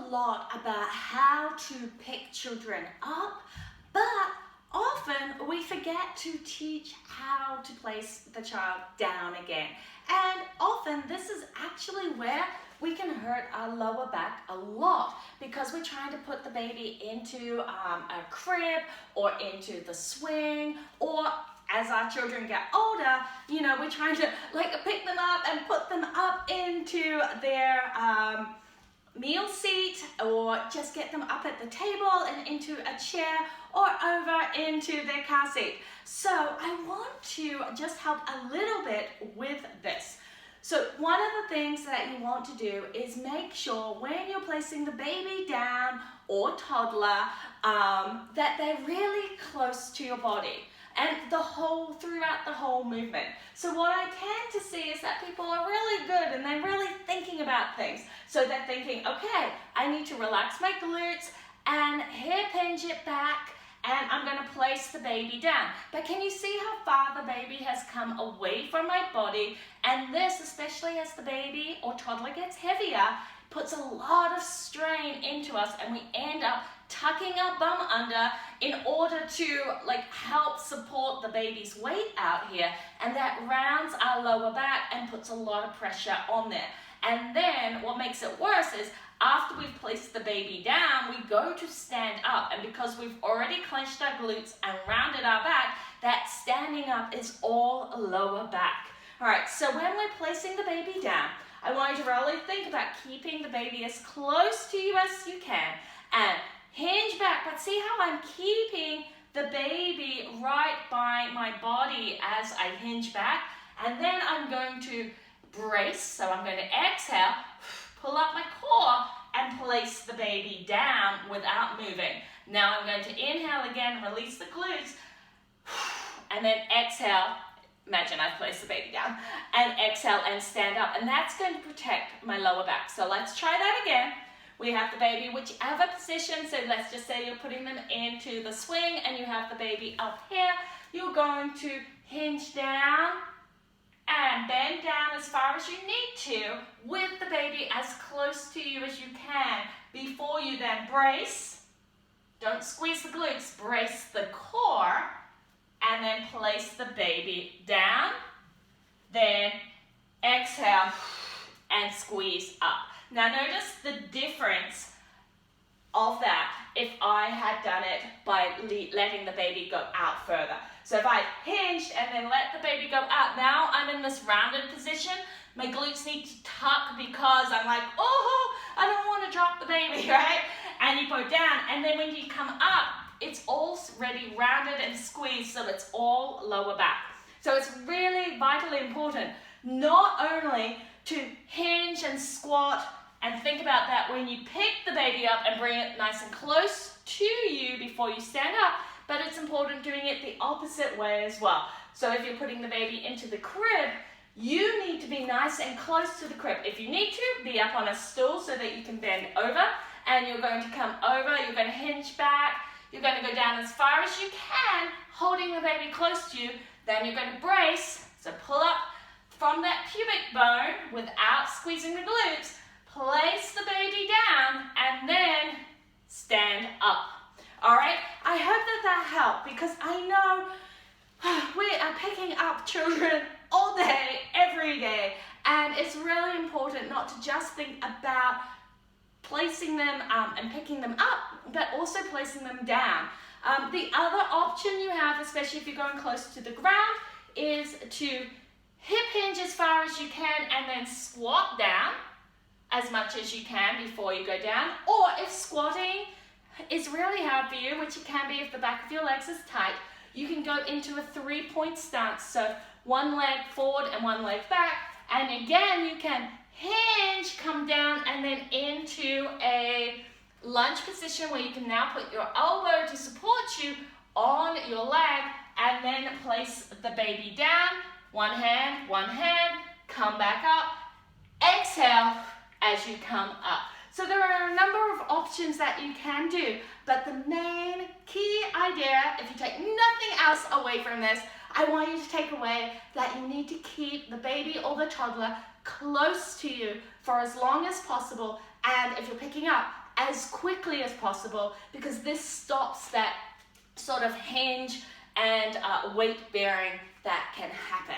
lot about how to pick children up, but often we forget to teach how to place the child down again. And often this is actually where we can hurt our lower back a lot because we're trying to put the baby into a crib or into the swing, or as our children get older, you know, we're trying to like pick them up and put them up into their meal seat, or just get them up at the table and into a chair or over into their car seat. So I want to just help a little bit with this. So one of the things that you want to do is make sure when you're placing the baby down or toddler that they're really close to your body and throughout the whole movement. So what I tend to see is that people are really good and they're really thinking about things. So they're thinking, okay, I need to relax my glutes and hip hinge it back, and I'm going to place the baby down. But can you see how far the baby has come away from my body? And this, especially as the baby or toddler gets heavier, puts a lot of strain into us, and we end up tucking our bum under in order to like help support the baby's weight out here, and that rounds our lower back and puts a lot of pressure on there. And then what makes it worse is after we've placed the baby down, we go to stand up, and because we've already clenched our glutes and rounded our back, that standing up is all lower back. All right, so when we're placing the baby down, I want you to really think about keeping the baby as close to you as you can and hinge back, but see how I'm keeping the baby right by my body as I hinge back, and then I'm going to brace, so I'm going to exhale, pull up my core and place the baby down without moving. Now I'm going to inhale again, release the glutes, and then exhale. Imagine I've placed the baby down, and exhale and stand up, and that's going to protect my lower back. So let's try that again. We have the baby whichever position, so let's just say you're putting them into the swing and you have the baby up here. You're going to hinge down and bend down as far as you need to with the baby as close to you as you can before you then brace. Don't squeeze the glutes, brace the core, and then place the baby down. Then exhale and squeeze up. Now notice the difference of that if I had done it by letting the baby go out further. So if I hinged and then let the baby go out, now I'm in this rounded position. My glutes need to tuck because I'm like, oh, I don't want to drop the baby, right? And you go down, and then when you come up, it's already rounded and squeezed, so it's all lower back. So it's really vitally important not only to hinge and squat and think about that when you pick the baby up and bring it nice and close to you before you stand up, but it's important doing it the opposite way as well. So if you're putting the baby into the crib, you need to be nice and close to the crib. If you need to, be up on a stool so that you can bend over, and you're going to come over, you're going to hinge back, you're going to go down as far as you can, holding the baby close to you, then you're going to brace, so pull up from that pubic bone without squeezing the glutes, place the baby down, and then stand up. All right, I hope that helped, because I know we are picking up children all day, every day, and it's really important not to just think about placing them and picking them up, but also placing them down. The other option you have, especially if you're going close to the ground, is to hip hinge as far as you can and then squat down as much as you can before you go down. Or if squatting is really hard for you, which it can be if the back of your legs is tight, you can go into a 3-point stance. So one leg forward and one leg back. And again, you can hinge, come down, and then into a lunge position where you can now put your elbow to support you on your leg, and then place the baby down. One hand, come back up. Exhale as you come up. So there are a number of options that you can do, but the main key idea, if you take nothing else away from this, I want you to take away that you need to keep the baby or the toddler close to you for as long as possible, and if you're picking up, as quickly as possible, because this stops that sort of hinge and weight bearing that can happen.